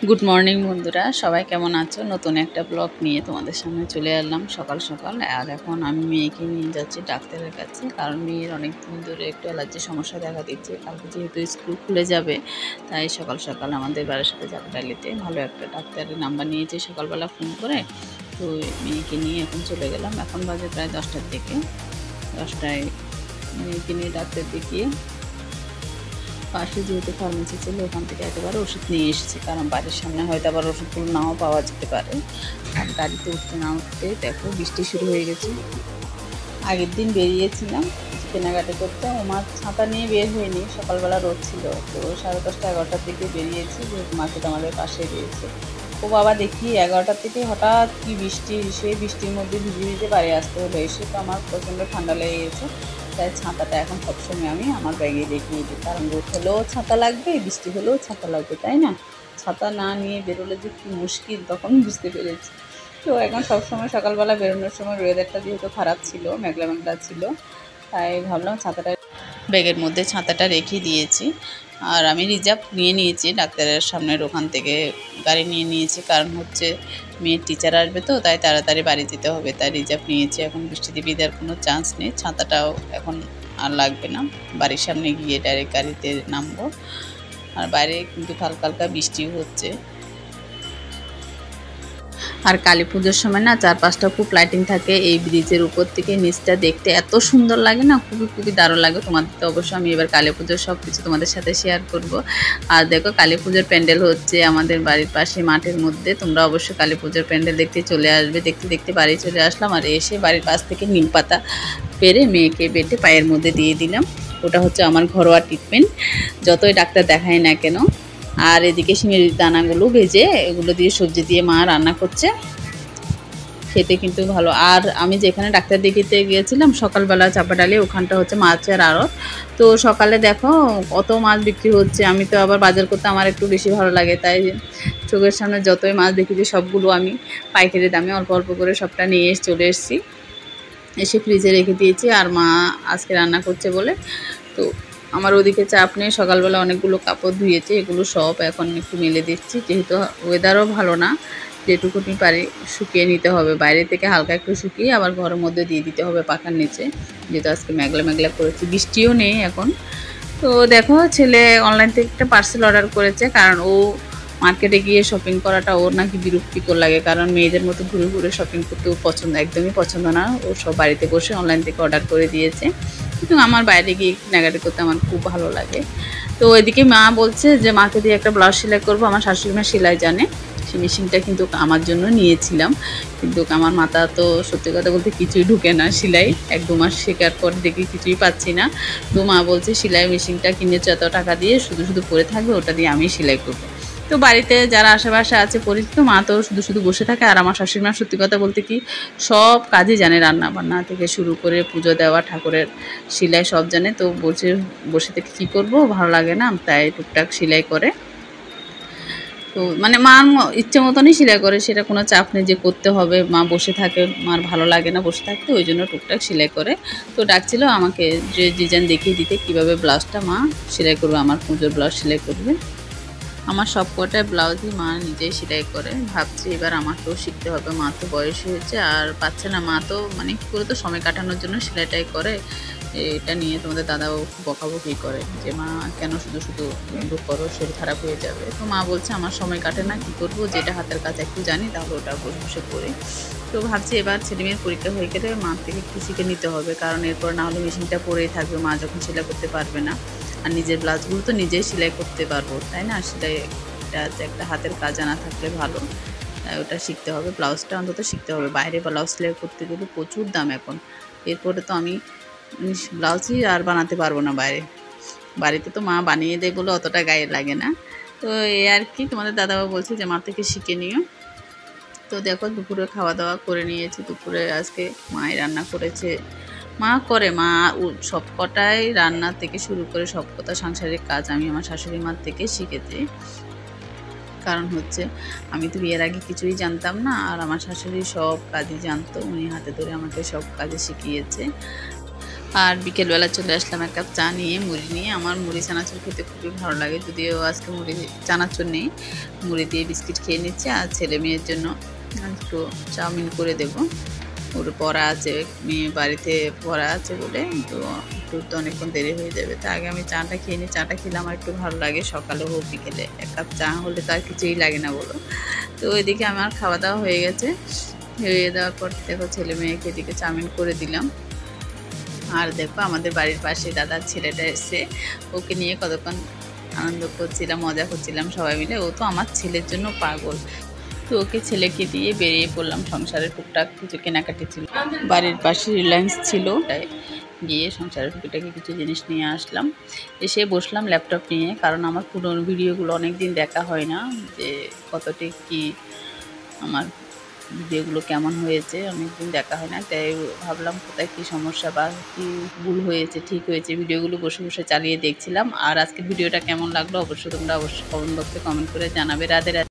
Good morning বন্ধুরা, সবাই কেমন আছো? নতুন একটা ব্লগ নিয়ে তোমাদের সামনে চলে এলাম সকাল সকাল। আর এখন আমি মেয়েকে নিয়ে যাচ্ছি ডাক্তারের কাছে, কারণ মেয়ের অনেক দিন ধরে একটু অ্যালার্জির সমস্যা দেখা দিচ্ছে। কালকে যেহেতু স্কুল খুলে যাবে, তাই সকাল সকাল আমাদের বাড়ির সাথে জাকডালিতে ভালো একটা ডাক্তারের নাম্বার নিয়েছি সকালবেলা ফোন করে। তো মেয়েকে নিয়ে এখন চলে গেলাম। এখন বাজে প্রায় 10টার দিকে। 10টায় মেয়েকে নিয়ে ডাক্তার দেখিয়ে পাশে যেহেতু ফার্মেসি ছিল, ওখান থেকে একেবারে ওষুধ নিয়ে এসেছি, কারণ বাড়ির সামনে হয়তো আবার ওষুধগুলো নাও পাওয়া যেতে পারে। আর গাড়িতে উঠতে না উঠতে দেখো বৃষ্টি শুরু হয়ে গেছে। আগের দিন বেরিয়েছিলাম কেনাকাটা করতে, আমার ছাতা নিয়ে বের হয়নি, সকালবেলা রোদ ছিল। তো 10:30 11টার দিকে বেরিয়েছি, যেহেতু মার্কেট আমাদের পাশে রয়েছে। ও বাবা, দেখি 11টার থেকে হঠাৎ কি বৃষ্টি, সেই বৃষ্টির মধ্যে ভিজে ভিজে বাড়ি আসতে হলো। এসে তো আমার প্রচণ্ড ঠান্ডা লেগে গেছে। তাই ছাতাটা এখন সবসময় আমি আমার ব্যাগে রেখে দিই, কারণ রোদ হলেও ছাতা লাগবে, বৃষ্টি হলেও ছাতা লাগবে, তাই না? ছাতা না নিয়ে বেরোলে যে কী মুশকিল তখন বুঝতে পেরেছি। তো এখন সবসময় সকালবেলা বেরোনোর সময় ওয়েদারটা যেহেতু খারাপ ছিল, মেঘলা মেঘলা ছিল, তাই ভাবলাম ছাতাটা ব্যাগের মধ্যে ছাতাটা রেখে দিয়েছি। আর আমি রিজার্ভ নিয়ে নিয়েছি ডাক্তারের সামনের ওখান থেকে, গাড়ি নিয়ে নিয়েছি, কারণ হচ্ছে মেয়ের টিচার আসবে, তো তাই তাড়াতাড়ি বাড়ি যেতে হবে, তাই রিজার্ভ নিয়েছি। এখন বৃষ্টিতে ভিজার কোনো চান্স নেই, ছাতাটাও এখন আর লাগবে না। বাড়ির সামনে গিয়ে ডাইরেক্ট গাড়িতে নামবো। আর বাইরে কিন্তু হালকা হালকা বৃষ্টিও হচ্ছে। আর কালী পুজোর সময় না চারপাশটা খুব লাইটিং থাকে, এই ব্রিজের উপর থেকে নিচটা দেখতে এত সুন্দর লাগে না, খুবই খুবই দারুণ লাগে। তোমাদের তো অবশ্যই আমি এবার কালী পুজোর সব কিছু তোমাদের সাথে শেয়ার করব। আর দেখো, কালী পুজোর প্যান্ডেল হচ্ছে আমাদের বাড়ির পাশে মাঠের মধ্যে। তোমরা অবশ্যই কালী পুজোর প্যান্ডেল দেখতে চলে আসবে। দেখতে দেখতে বাড়ি চলে আসলাম, আর এসে বাড়ির পাশ থেকে নিম পাতা পেরে মেয়েকে বেটে পায়ের মধ্যে দিয়ে দিলাম। ওটা হচ্ছে আমার ঘরোয়া ট্রিটমেন্ট, যতই ডাক্তার দেখায় না কেন। আর এদিকে শিমের দানাগুলো ভেজে এগুলো দিয়ে সবজি দিয়ে মা রান্না করছে, খেতে কিন্তু ভালো। আর আমি যেখানে ডাক্তার দেখাতে গিয়েছিলাম সকালবেলা চাপাডালি, ওখানটা হচ্ছে মাছের আড়ত। তো সকালে দেখো কত মাছ বিক্রি হচ্ছে। আমি তো আবার বাজার করতে আমার একটু বেশি ভালো লাগে, তাই চোখের সামনে যতই মাছ দেখেছি সবগুলো আমি পাইকারি দামে অল্প অল্প করে সবটা নিয়ে চলে এসেছি, এসে ফ্রিজে রেখে দিয়েছি। আর মা আজকে রান্না করছে বলে তো আমার ওদিকে চাপ নেই। সকালবেলা অনেকগুলো কাপড় ধুয়েছে, এগুলো সব এখন একটু মেলে দিচ্ছি, যেহেতু ওয়েদারও ভালো না। যেটুকুনি পারি শুকিয়ে নিতে হবে, বাইরে থেকে হালকা একটু শুকিয়ে আবার ঘরের মধ্যে দিয়ে দিতে হবে পাখার নিচে, যেহেতু আজকে মেঘলা মেঘলা করেছি, বৃষ্টিও নেই এখন। তো দেখো, ছেলে অনলাইন থেকে একটা পার্সেল অর্ডার করেছে, কারণ ও মার্কেটে গিয়ে শপিং করাটা ওর নাকি বিরক্তিকর লাগে, কারণ মেয়েদের মতো ঘুরে ঘুরে শপিং করতে ও একদমই পছন্দ না। ও সব বাড়িতে বসে অনলাইন থেকে অর্ডার করে দিয়েছে, কিন্তু আমার বাইরে গিয়ে কেনাকাটি করতে আমার খুব ভালো লাগে। তো এদিকে মা বলছে যে মাকে দিয়ে একটা ব্লাউজ সেলাই করবো, আমার শাশুড়ি মা সেলাই জানে। সেই মেশিনটা কিন্তু আমার জন্য নিয়েছিলাম, কিন্তু আমার মাথা তো সত্যি কথা বলতে কিছুই ঢুকে না সেলাই। 1-2 মাস শেখার পর দেখি কিছুই পাচ্ছি না। তো মা বলছে সেলাই মেশিনটা কিনেছো এত টাকা দিয়ে, শুধু শুধু পরে থাকবে, ওটা দিয়ে আমি সেলাই করবো। তো বাড়িতে যারা আশেপাশে আছে পরিচিত, মা তো শুধু শুধু বসে থাকে। আর আমার শাশুড়ি মা সত্যি কথা বলতে কি সব কাজই জানে, রান্না বান্না থেকে শুরু করে পুজো দেওয়া, ঠাকুরের সেলাই সব জানে। তো বসে থেকে কী করবো, ভালো লাগে না, তাই টুকটাক সেলাই করে। তো মানে মার ইচ্ছে মতনই সেলাই করে, সেটা কোনো চাপ নেই যে করতে হবে। মা বসে থাকে, মার ভালো লাগে না বসে থাকতে, ওই জন্য টুকটাক সেলাই করে। তো ডাকছিল আমাকে যে ডিজাইন দেখিয়ে দিতে কীভাবে ব্লাউজটা মা সেলাই করবে, আমার পুজোর ব্লাউজ সেলাই করবে। আমার সব কটা ব্লাউজই মা নিজেই সেলাই করে। ভাবছি এবার আমাকেও শিখতে হবে, মা তো বয়স হয়েছে আর পাচ্ছে না। মা তো মানে কী করে তো সময় কাটানোর জন্য সেলাইটাই করে। এটা নিয়ে তোমাদের দাদাও বকাবকি করে যে মা কেন শুধু শুধু করো, শরীর খারাপ হয়ে যাবে। তো মা বলছে আমার সময় কাটে না, কী করবো, যেটা হাতের কাজ একটু জানি তাহলে ওটা বসে বসে করি। তো ভাবছি এবার ছেলেমেয়ের পরীক্ষা হয়ে গেলে মার থেকে একটু শিখে নিতে হবে, কারণ এরপর না হলে মেশিনটা পরেই থাকবে, মা যখন সেলাই করতে পারবে না। আর নিজের ব্লাউজগুলো তো নিজেই সেলাই করতে পারবো, তাই না? সেলাইটা একটা হাতের কাজ জানা থাকলে ভালো, তাই ওটা শিখতে হবে। ব্লাউজটা অন্তত শিখতে হবে। বাইরে ব্লাউজ সেলাই করতে গেলে প্রচুর দাম এখন। এরপরে তো আমি ব্লাউজই আর বানাতে পারবো না বাইরে। বাড়িতে তো মা বানিয়ে দেয় বলে অতটা গায়ে লাগে না। তো এই আর কি, তোমাদের দাদাও বলছে যে মা থেকে শিখে নিও। তো দেখো, দুপুরে খাওয়া দাওয়া করে নিয়েছি। দুপুরে আজকে মাই রান্না করেছে। মা করে, মা সব কটাই রান্না থেকে শুরু করে সব কটা সাংসারিক কাজ আমি আমার শাশুড়ি মার থেকে শিখেছি। কারণ হচ্ছে আমি তো বিয়ের আগে কিছুই জানতাম না, আর আমার শাশুড়ি সব কাজই জানতো, উনি হাতে ধরে আমাকে সব কাজে শিখিয়েছে। আর বিকেলবেলা চলে আসলাম এক কাপ চা নিয়ে, মুড়ি নিয়ে। আমার মুড়ি চানাচুর খেতে খুবই ভালো লাগে, যদিও আজকে মুড়ি চানাচুর নেই, মুড়ি দিয়ে বিস্কিট খেয়ে নিচ্ছে। আর ছেলে মেয়ের জন্য একটু চাউমিন করে দেব, ওর পড়া আছে, মেয়ে বাড়িতে পড়া আছে বলে তো একটু তো অনেকক্ষণ দেরি হয়ে যাবে। তা আগে আমি চাটা খেয়ে নিই, চাটা খেলে আমার একটু ভালো লাগে, সকালে হোক বিকেলে এক কাপ চা হলে তো আর কিছুই লাগে না বলো। তো ওইদিকে আমার খাওয়া দাওয়া হয়ে গেছে, হয়ে দেওয়ার পর দেখো ছেলে মেয়েকে এদিকে চাউমিন করে দিলাম। আর দেখো আমাদের বাড়ির পাশে দাদার ছেলেটা এসে, ওকে নিয়ে কতক্ষণ আনন্দ করছিলাম, মজা করছিলাম সবাই মিলে। ও তো আমার ছেলের জন্য পাগল। তো ওকে ছেলেকে দিয়ে বেরিয়ে পড়লাম, সংসারের টুকটাক কিছু কেনাকাটি ছিল, বাড়ির পাশে রিলায়েন্স ছিল, তাই গিয়ে সংসারের টুকিটাকি কিছু জিনিস নিয়ে আসলাম। এসে বসলাম ল্যাপটপ নিয়ে, কারণ আমার পুরোনো ভিডিওগুলো অনেক দিন দেখা হয় না, যে কতটি কি আমার ভিডিওগুলো কেমন হয়েছে অনেকদিন দেখা হয় না, তাই ভাবলাম কোথায় কী সমস্যা বা কী ভুল হয়েছে ঠিক হয়েছে, ভিডিওগুলো বসে বসে চালিয়ে দেখছিলাম। আর আজকের ভিডিওটা কেমন লাগলো অবশ্যই তোমরা কমেন্ট বক্সে কমেন্ট করে জানাবে। রাধে রাধে।